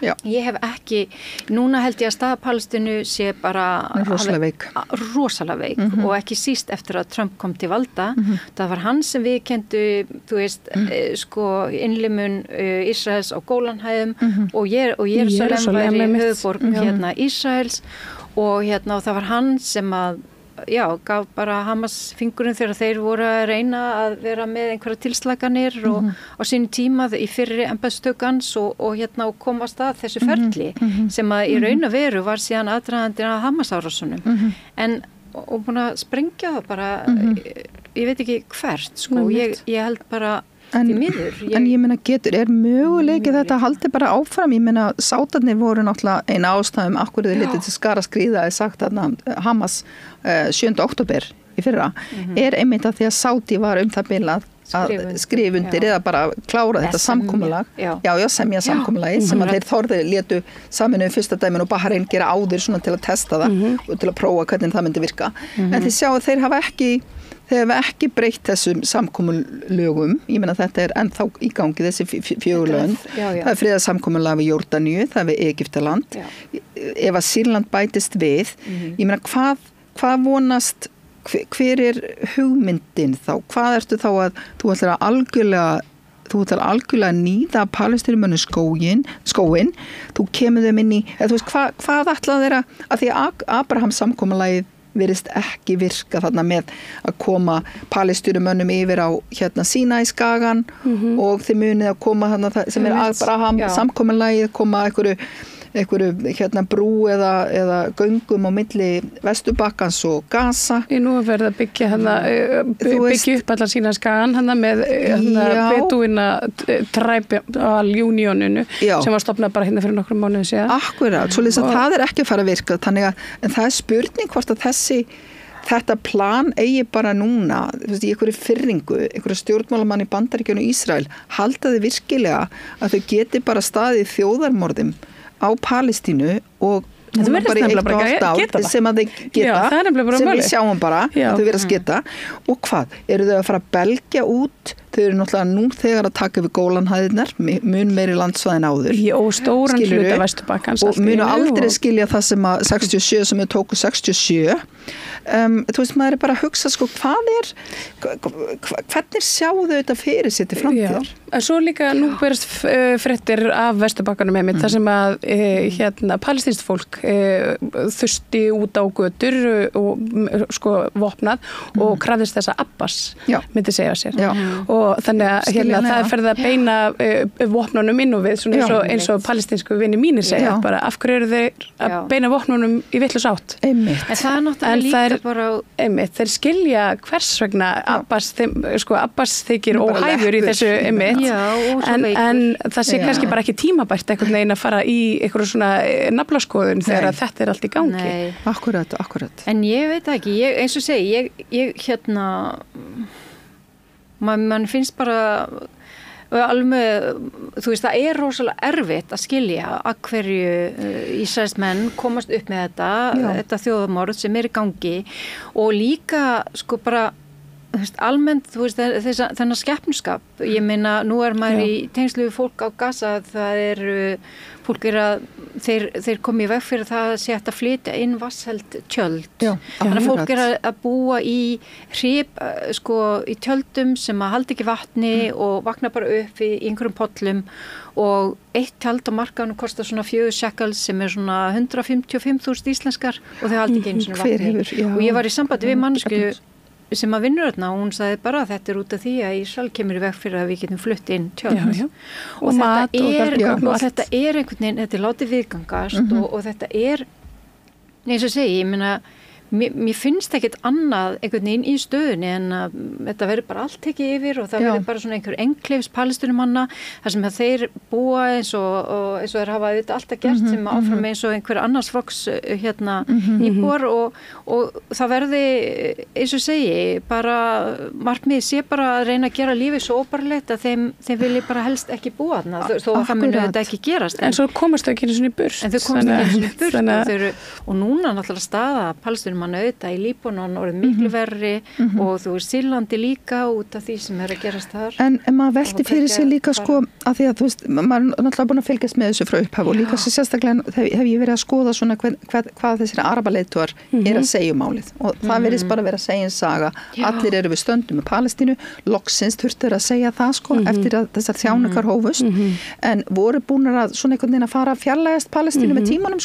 Ég hef ekki, núna held ég að staða Palestínu sé bara rosalega veik og ekki síst eftir að Trump kom til valda, það var hann sem viðurkenndu, þú veist, sko innlimun Ísraels á Gólanhæðum og Jerúsalem væri höfuðborg Ísraels og það var hann sem að gaf bara Hamas fingurinn þegar þeir voru að reyna að vera með einhverja tilslaganir og á sínu tíma í fyrri embættistökans og komast að þessu ferli sem að í raun og veru var síðan aðdragandinn að Hamas árásunum en og búin að sprengja það bara ég veit ekki hvert sko, ég held bara En ég meina möguleiki þetta haldi bara áfram, ég meina sátarnir voru náttúrulega eina ástæðum akkur þið litið til skara skríða sagt að Hamas 7. október í fyrra einmitt að því að Sáti var það bilað að skrifa undir eða bara klára þetta samkomulag semja samkomulagi sem að þeir þorðu létu Sameinuðu fyrsta dæmin og Bahrein gera áður svona til að testa það og til að prófa hvernig það myndi virka en þið sjá að þeir hafa ekki breytt þessum samkomulögum, ég meina þetta ennþá í gangi þessi 4 lönd, það friðarsamkomulag við Jórdaníu, það við Egyptaland, ef að Sýrland bætist við, ég meina hvað vonast, hver hugmyndin þá, hvað ertu þá að þú ætlar algjörlega nýða Palestínumönnum skóginn, þú kemur þeim inn í, eða þú veist hvað ætlaðu þeirra, að því að Abraham samkomulagið virðist ekki virka þarna með að koma palestínumönnum yfir á Sínaí skagan og þeir munið að koma þarna sem Abraham samkominlagið koma einhverju brú eða göngum á milli Vesturbakkans og Gaza. Nú verið að byggja upp allar Sínaí skagan með Bedúína Tribal Unioninu sem var stofnað bara fyrir nokkrum mánuðum síðan. Akkurat, svo að það ekki að fara að virka en það spurning hvort að þetta plan eigi bara núna, í einhverju fyrringu, einhverju stjórnmálamann í Bandaríkjunum og Ísrael, halda þið virkilega að þau geti bara staðið þjóðarmorðum á Palestínu og bara í 1 og 8 ár sem að þeir geta, sem við sjáum bara að þau vera að geta og hvað, eru þau að fara að belgja út, þau eru náttúrulega nú þegar að taka við Gólanhæðirnar, mun meiri landsvæðin áður og stóran hluta Vesturbakkans og munu aldrei skilja það sem að 67 sem við tóku 67 þú veist, maður bara að hugsa hvernig sjáu þau þetta fyrir sér til framtíðar? Svo líka nú berast fréttir af Vesturbakkanum þar sem að palestínst fólk þurfti út á götur og vopnað og krafðist þess að Abbas myndi segja sér og þannig að það er ferð að beina vopnunum inn og við eins og palestínsku vinni mínir segja bara af hverju eru þeir að beina vopnunum í vitlaus átt en það er náttúrulega líka bara þeir skilja hvers vegna Abbas þykir óhæfur í þessu en það sé kannski bara ekki tímabært einhvern veginn að fara í einhverju svona naflaskoðun þegar þetta allt í gangi. Akkurat. En ég veit ekki, eins og segi, ég mann finnst bara alveg, þú veist, það er rosalega erfitt að skilja að hverju Ísraelsmenn komast upp með þetta þjóðamorð sem er í gangi og líka bara almennt, þú veist, þennan skepnuskap. Ég meina, nú er maður í tengslu við fólk á Gaza, fólk þeir komi í veg fyrir það að sé hægt að flytja inn vatnsheld tjöld. Þannig að fólk að búa í í tjöldum sem að halda ekki vatni og vakna bara upp í einhverjum pollum og eitt tjald á markaðinu kostar svona 4 shekels sem er svona 155.000 íslenskar og þau halda ekki einu svona vatni. Og ég var í sambandi við mannsku sem að vinnur þarna og hún sagði bara að þetta er út af því að Ísrael kemur í veg fyrir að við getum flutt inn tjöld og þetta er einhvern veginn, þetta er látið viðgangast og þetta er, eins og segi, ég meina mér finnst ekkert annað einhvern veginn í stöðunni en að þetta verður bara allt tekið yfir og það verður bara svona einhver enkleifs palestínumanna þar sem að þeir búa eins og þeir hafa þetta alltaf gert sem áfram eins og einhver annars flokks íbúar og það verði, eins og segi, bara markmið sé bara að reyna að gera lífið svo óbarlegt að þeim vilji bara helst ekki búa þarna þó að það muni þetta ekki gerast. En svo komast þau ekki einu svona í burt. En þau komast ekki einu svona í burt og núna náttúrulega staða palestínumanna auðvitað í Líbanon orðið miklu verri og þú veist Sýrlandi líka út af því sem er að gerast þar. En maður velti fyrir sig líka að því að þú veist, maður er náttúrulega búin að fylgjast með þessu frá upphaf og líka sérstaklega hef ég verið að skoða svona hvað þessir arabaleiðtogar er að segja málið og það verðist bara vera að segja en saga. Allir eru við stöndum með Palestínu, loksins þurftur að segja það eftir að þessar þjáningar hófust en voru búnar að svona einhvern veginn að fara að fjarlægast Palestínu með tímanum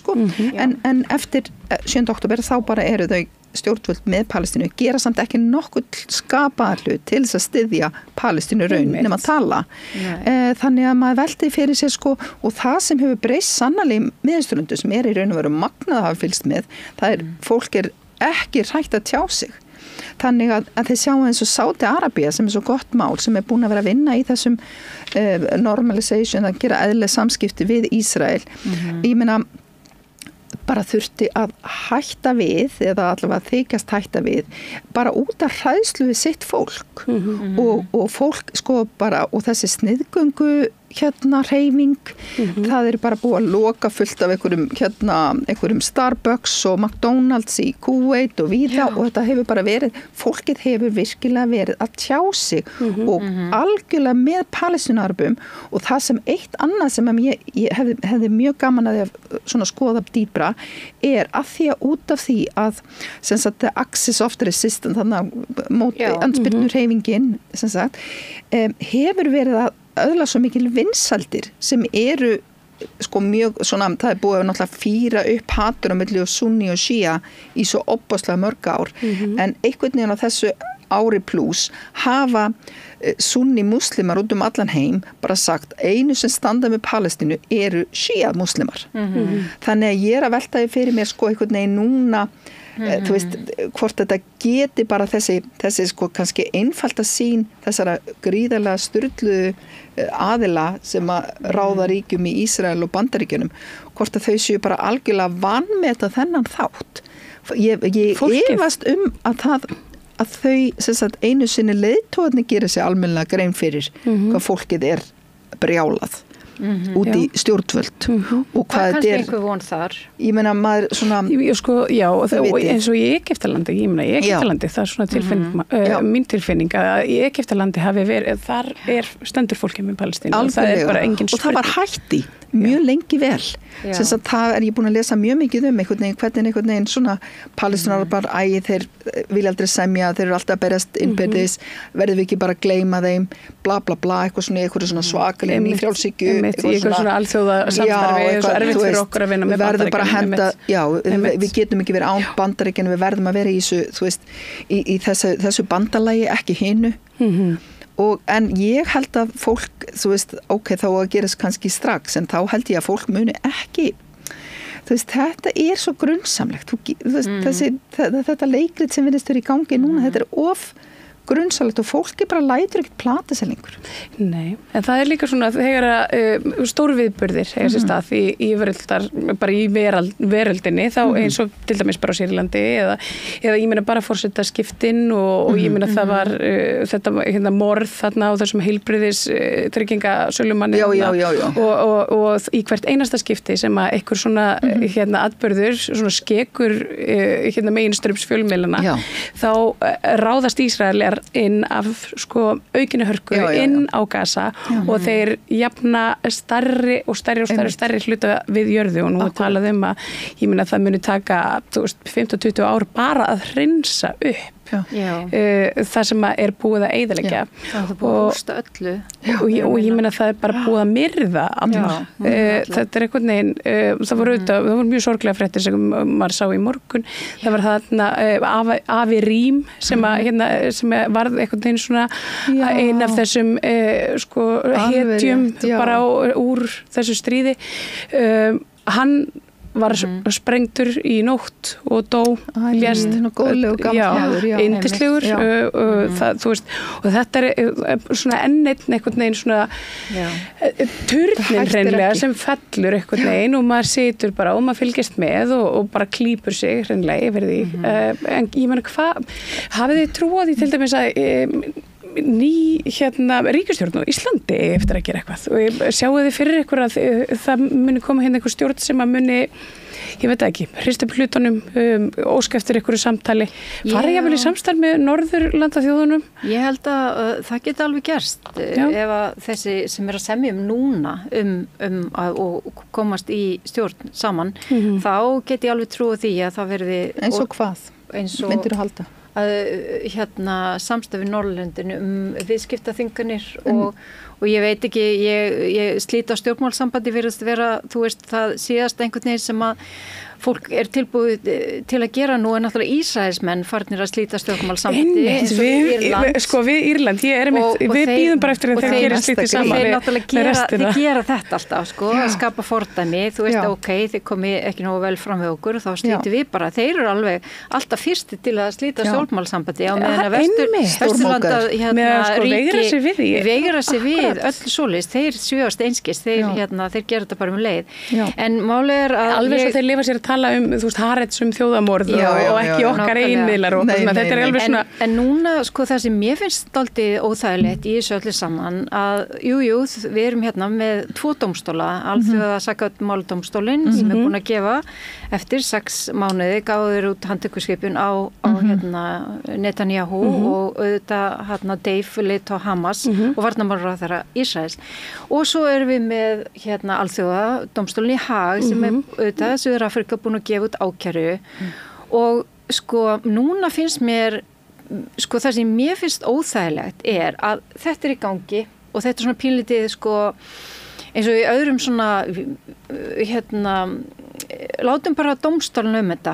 en eftir 7. október þá bara eru þau stjórnvöld með Palestínu gera samt ekki nokkuð skapaðar hlut til þess að styðja Palestínu raun nema að tala. Þannig að maður velti fyrir sér og það sem hefur breyst sannarlega miðausturlöndu sem er í raun og veru magnað að hafa fylgst með, það er fólk er ekki hrætt að tjá sig. Þannig að þeir sjá eins og Sádi-Arabía sem er svo gott mál sem er búin að vera að vinna í þessum normalization að gera eðlileg samskipti við Ísrael. Ég meina bara þurfti að hætta við eða allavega þykjast hætta við bara út af hræðslu við sitt fólk og fólk bara og þessi sniðgöngu hreyfing það er bara búið að loka fullt af einhverjum Starbucks og McDonald's í Kuwait og víða og þetta hefur bara verið, fólkið hefur virkilega verið að tjá sig og algjörlega með Palestínarabum og það sem eitt annað sem ég hefði mjög gaman að svona skoða dýpra er að því að út af því að sem sagt the axis of the resistance þannig móti andspyrnur hreyfingin sem sagt hefur verið að öðla svo mikil vinsaldir sem eru sko mjög svona, það búið að náttúrulega fýra upp hatur á milli og sunni og shia í svo opbáslega mörg ár en einhvern veginn á þessu ári pluss hafa sunni muslimar út allan heim bara sagt einu sem standa með Palestínu eru shia muslimar þannig að ég að velta því fyrir mér sko einhvern veginn núna þú veist, hvort þetta geti bara þessi sko kannski einfalda sýn þessara gríðarlega sturluðu aðila sem að ráða ríkjum í Ísrael og Bandaríkjunum hvort að þau séu bara algjörlega vanmeta þennan þátt ég efast að þau sem sagt einu sinni leiðtogarnir gera sér almennilega grein fyrir hvað fólkið er brjálað út í stjórnvöld og hvað þetta er einhver von þar ég meina maður svona sko, já, eins og í Egyptalandi ég meina, í Egyptalandi það er svona mín tilfinning að í Egyptalandi hafi verið, þar stendur fólkið með Palestínu og það er bara engin spurning og það var hætti mjög lengi vel sem að það ég búin að lesa mjög mikið hvernig einhvern veginn svona Palestínar bara þeir vilja aldrei semja þeir eru alltaf að berast innbyrðis verðum við ekki bara að gleyma þeim bla bla bla eitthvað svona svakalega nýfrjálshyggju eitthvað svona alþjóða samstarfi og svo erfitt fyrir okkur að vinna með Bandaríkjunum við getum ekki verið án Bandaríkjunum við verðum að vera í þessu þú veist, í þessu bandalagi ekki hinu en ég held að fólk þú veist, ok, þá að gerast kannski strax en þá held ég að fólk muni ekki þú veist, þetta er svo grunnsamlegt þetta leikrit sem virðist verið í gangi núna, þetta er of grunnsalegt og fólki bara lætur ekkert plata sér lengur. Nei, en það líka svona þegar stóru viðburðir eiga sér stað í veröldar, bara í veröldinni þá eins og til dæmis bara á Sýrlandi eða ég meina bara forsetaskiptin og ég meina það var þetta morð þarna á þessum heilbrigðis tryggingasölumanni og í hvert einasta skipti sem að einhver svona atburður, svona skekur meginströms fjölmiðlana þá ráðast Ísraelar inn af sko aukinu hörku inn á Gaza og þeir jafna stærri hluta við jörðu og nú talaðu að ég meina það muni taka 15-20 ár bara að hreinsa upp það sem er búið að eyðileggja það er búið að rústa öllu og ég meina það er bara búið að myrða alla þetta einhvern veginn það voru mjög sorglega fréttir sem maður sá í morgun það var þarna Avi Rím sem varð einhvern veginn svona ein af þessum hetjum bara úr þessu stríði hann var sprengtur í nótt og dó lést yndislegur þú veist og þetta er svona einhvern veginn svona turnin hreinlega sem fellur einhvern veginn og maður situr bara og maður fylgist með og bara klípur sig hreinlega yfir því en ég meina hvað hafið þið trúað í til dæmis að ný ríkisstjórn á Íslandi eftir að gera eitthvað og sjáu þið fyrir ykkur að það muni koma einhver stjórn sem að muni ég veit ekki, hrist upp hlutunum óska eftir einhverju samtali fara ég vel í samstarf með Norðurlandaþjóðunum Ég held að það geti alveg gerst ef að þessi sem að semja núna og komast í stjórn saman þá geti ég alveg trúið því að það verði eins og hvað myndir þú halda? Að samstarfi Norðurlöndin viðskiptaþinganir og ég veit ekki, ég slíti á stjórnmálssambandi virðist vera, þú veist, það síðast einhvern veginn sem að fólk er tilbúið til að gera nú en náttúrulega Ísraelsmenn farnir að slíta stjórnmálssambandi eins og Írland við Írland, við býðum bara eftir að þeir gera slítið saman þeir gera þetta alltaf að skapa fordæmi, þú veist ok, þeir komi ekki nógu vel fram við okkur þá slítum við bara, þeir eru alveg alltaf fyrsti til að slíta stjórnmálssambandi á meðan að Vesturlanda ríki veigra sig við öll svoleiðis, þeir sjöast einskis þeir gera þetta bara leið en málið er að alveg svo þeir lifa sér að tala þú veist, Harets morð og ekki okkar einmiðlar og þetta er alveg svona en núna, það sem mér finnst dálítið óþægilegt í þessu öllu saman að, við erum með 2 dómstóla, alþjóða sakamáladómstólinn sem er búin að gefa eftir 6 mánuði gáður út handtökuskipun á Netanyahu og auðvitað Dave leiðtoga Hamas og varnarmálaráðherra Ísraels og svo erum við með alþjóða dómstólinn í Haag sem er auðvitað Suður-Afríka búin að gefa út ákæru og núna finnst mér það sem mér finnst óþægilegt er að þetta er í gangi og þetta er svona pínlítið eins og í öðrum svona látum bara dómstólinn þetta.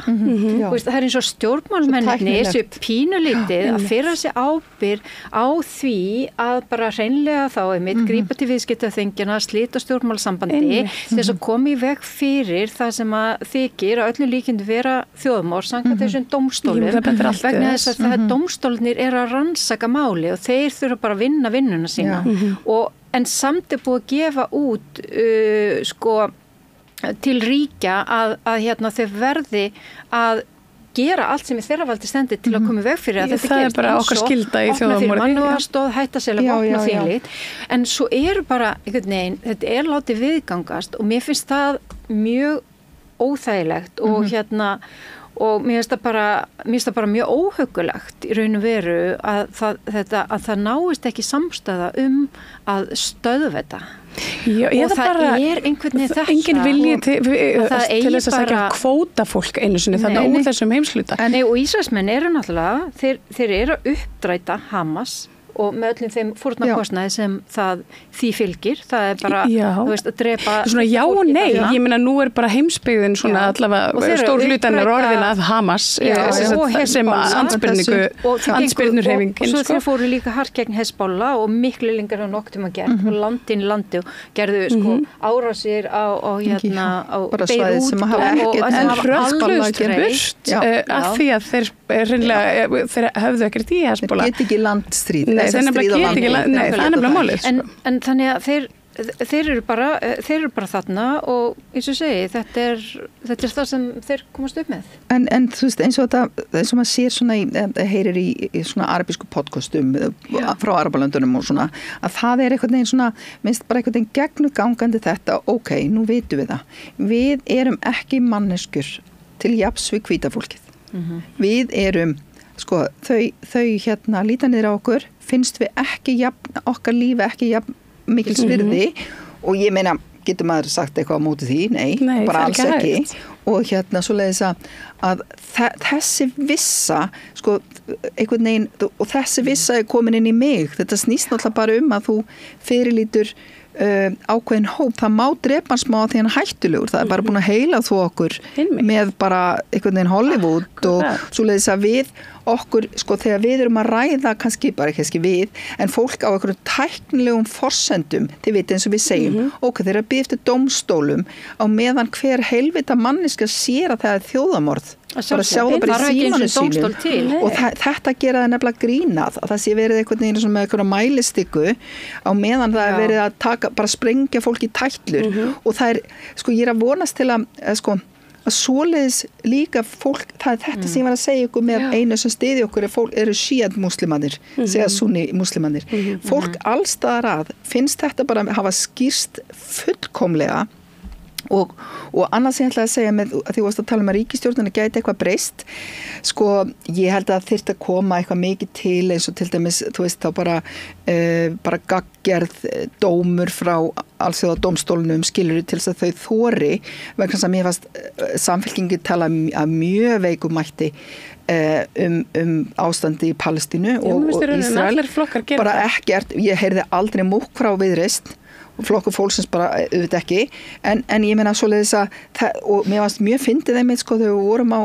Veist, það eins og stjórnmálmennirnir þessu pínulítið að fyrra sig ábyrgð á því að bara hreinlega þá grípa til viðskiptaþingjana, slíta stjórnmálsambandi til þess að koma í veg fyrir það sem að þykir að öllum líkindum vera þjóðmorð samkvæmt þessum dómstólum vegna þess að það dómstólarnir að rannsaka máli og þeir þurfa bara að vinna vinnuna sína en samt búið að gefa út til ríkja að þau verði að gera allt sem í þeirra valdi stendur til að koma í veg fyrir að þetta gerist. Það bara okkar skylda í þjóðamorði. Opna fyrir mannúðarstöð, hættasela, vopna þvílít. En svo bara, einhvern veginn, þetta látið viðgangast og mér finnst það mjög óþægilegt og og mér finnst það bara mjög óhugulegt í raun og veru að það náist ekki samstæða að stöðva þetta. Já, og það einhvern veginn þetta engin vilji til þess að segja kvóta fólk einu sinni þannig úr þessum heimsluta. Og Ísraelsmenn eru náttúrulega þeir eru að uppdræta Hamas og með öllum þeim fórnarkostnaði sem því fylgir, það bara þú veist, að drepa svona já og nei, ég meina nú bara heimsbyggðin svona allavega stór hlutan orðin að Hamas sem andspyrnurhreyfingin og svo þeir fóru líka hart gegn Hezbollah og miklu lengur en nokkuð maður gert og landin landi og gerðu árásir á Beirút og hröðluðst burt af því að þeir höfðu ekkert í Hezbollah. Get ekki landstríð. Nei, það er nefnilega málið. En þannig að þeir eru bara þarna og eins og segi, þetta er það sem þeir komast upp með. En þú veist, eins og maður sér svona heyrir í svona arabísku podcastum frá Arabalöndunum og svona, að það einhvern veginn svona, minnst bara einhvern veginn gegnugangandi þetta, ok, nú vitum við það. Við erum ekki manneskjur til jafns við hvíta fólkið. Við erum sko, þau líta niður á okkur, finnst við ekki okkar lífi ekki mikil svirði og ég meina, getur maður sagt eitthvað á móti því? Nei, bara alls ekki. Og svoleiðis að þessi vissa, sko, einhvern veginn, og þessi vissa komin inn í mig, þetta snýst náttúrulega bara að þú fyrirlítur ákveðin hóp, það má drepa hann smá því hann hættulegur, það bara búin að heila þú okkur með bara einhvern veginn Hollywood og svoleiðis að við okkur, sko, þegar við erum að ræða kannski við, en fólk á einhverjum tæknilegum forsendum, þið veit eins og við segjum, ok, þeir að býða eftir dómstólum á meðan hver heilvita manneska sér að það er þjóðamorð bara sjá það bara í símanu sínum og þetta gera það nefnilega grínað að það sé verið einhvern veginn með einhverja mælistikku á meðan það er verið að bara sprengja fólk í tætlur og það er, sko, ég er að vonast til að svoleiðis líka fólk, það er þetta sem ég var að segja ykkur með einu sem stiði okkur eru shíat muslimanir, segja sunni muslimanir. Fólk allstaðar að finnst þetta bara að hafa skýrst fullkomlega og annars ég ætla að segja með að því varst að tala að ríkisstjórnina gæti eitthvað breyst, sko, ég held að þyrfti að koma eitthvað mikið til eins og til dæmis, þú veist, þá bara gaggerð dómur frá alþjóðadómstólnum skilur til þess að þau þori vegna þess að mér fannst samfylkingi tala að mjög veikum mætti ástandi í Palestínu og Ísrael, bara ekkert, ég heyrði aldrei múkk frá Viðreisn og flokkur fólksins bara auðvitað ekki en ég meina svoleiðis að og mér varst mjög fyndið þeim sko þegar við vorum á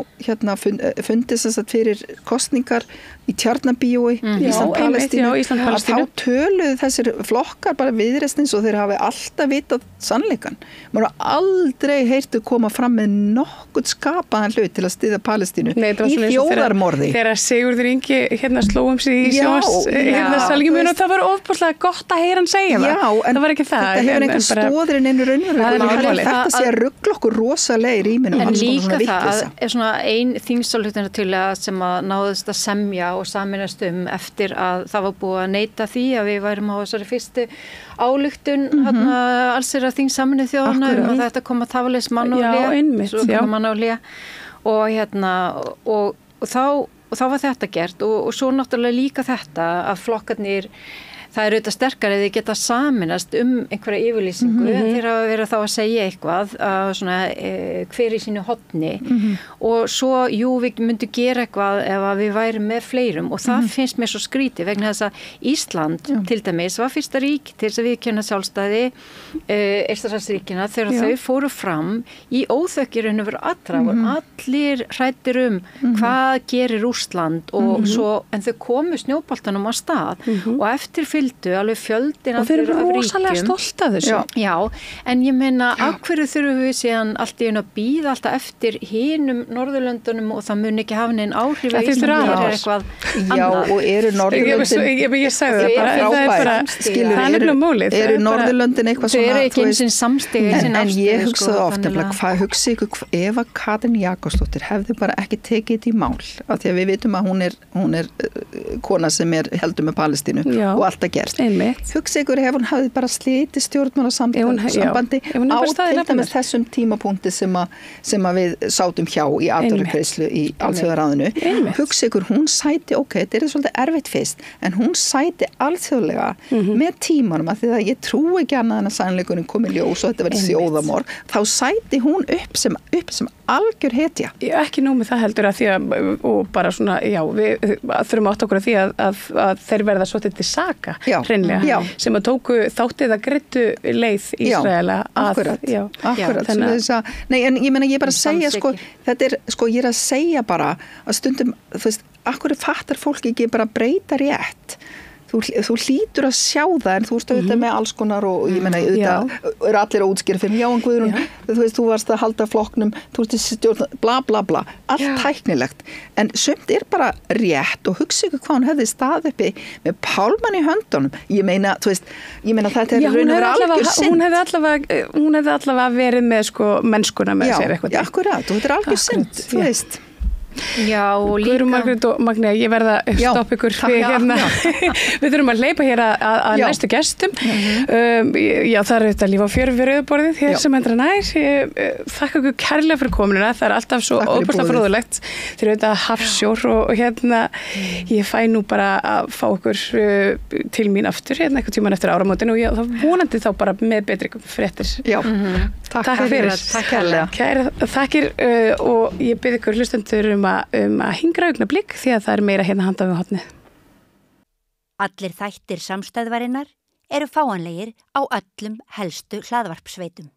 fundið þess að fyrir kosningar í Tjarnabíói Ísland-Palestínu að þá töluðu þessir flokkar bara Viðreisnins og þeir hafi alltaf vitað sannleikan. Maður har aldrei heyrtu koma fram með nokkuð skapaðan hlut til að styðja Palestínu í þjóðarmorði. Þegar Sigurður Ingi slóum sig í sjónvarpssalningum og það var ofboðslega gott að heyra hann segja það. Það var ekki það. Þetta hefur einhvern stóðurinn einu raunverulega. Þetta sé að ruggla okkur rosalega í rýminu. En líka það er svona ein þingsályktun sem að náðist að semja og sameinast eftir að það var búið að neita því að við værum á þessari fyrstu ályktun allsir að þing Sameinuðu þjóðanna og þetta kom að tafaleis mann og hlé og þá var þetta gert og svo náttúrulega líka þetta að flokkarnir það er auðvitað sterkar eða þið geta saminast einhverja yfirlýsingu þeir hafa verið þá að segja eitthvað svona hver í sínu hotni og svo, við myndum gera eitthvað ef að við værum með fleirum og það finnst mér svo skrítið vegna þess að Ísland til dæmis var fyrsta rík til þess að við kenna sjálfstæði Eystrasaltsríkjanna þegar þau fóru fram í óþökkir allra og allir hræddir hvað gerir Rússland og svo, en þau komu snjóboltanum á stað og eftir fylgdu alveg fjöldin og þeir eru rosalega stolt af þessu. Já, en ég meina af hverju þurfum við síðan allt í einu að bíða alltaf eftir hinum Norðurlöndunum og það mun ekki hafa neinn áhrif að Íslandi er eitthvað annað. Og eru Norðurlöndin ég sagði það er nefnilega mólið. Eru Norðurlöndin eitthvað svona, þau eru ekki eins og samstiga en ég hugsaði ofta, hvað hugsi ykkur ef að Katrín Jakobsdóttir hefði bara ekki tekið þetta í mál, af því að við vitum að hún er kona sem heldur með Palestínu og allt að gerst. Hugsi ykkur ef hún hefði bara slitið stjórnmálasambandi á til dæmis þessum tímapunkti sem að við sátum hjá í aðvörugreiðslu í alþjóðaráðinu. Hugsi ykkur, hún sæti, þetta er svolítið erfitt fyrst, en hún sæti alþjóðlega með tímanum, af því að ég trú ekki annað en að sannleikurinn komi ljós og þetta verið þjóðamorð, þá sæti hún upp sem algjör hetja. Ekki nú með það heldur að því að, og bara svona, við þurfum átt okkur að því að þeir verða svolítið til saka, hreinlega, sem að tóku þáttið að greiddu leið Ísraela að. Akkurat. Nei, en ég meina, ég bara segja, þetta er, ég er að segja bara að stundum, þú veist, akkur fattar fólk ekki bara breyta rétt. Þú hlýtur að sjá það, en þú ert auðvitað með alls konar og ég meina, auðvitað eru allir að útskýra fyrir en Guðrún, þú veist, þú varst að halda flokknum, þú ert að stjórna, bla bla bla, allt tæknilegt, en sumt er bara rétt og hugsa ykkur hvað hún hefði stað uppi með pálmann í höndunum, ég meina, þú veist, þetta er raun og vera algjör synd. Hún hefði allavega verið með mennskuna með sér eitthvað. Akkurat, og þetta er algjör synd, þú veist. Já, og líka Guðrún Margrét og Magnea, ég verða að stoppa ykkur við þurfum að hleypa hér að næstu gestum það er auðvitað líf á fjör við rauðborðið hér sem endra nær þakka ykkur kærlega fyrir komununa, það er alltaf svo óbúrslega fróðulegt, þeir eru auðvitað hafsjór og ég fæ nú bara að fá ykkur til mín aftur, einhvern tíman eftir áramótin og þá vonandi þá bara með betri fréttir. Takk fyrir. Kæra þakkir og ég bið ykkur hlustendur um að hingra augnablik því að það er meira hérna handan við hornið. Allir þættir samstæðvarinnar eru fáanlegir á öllum helstu hlaðvarpsveitum.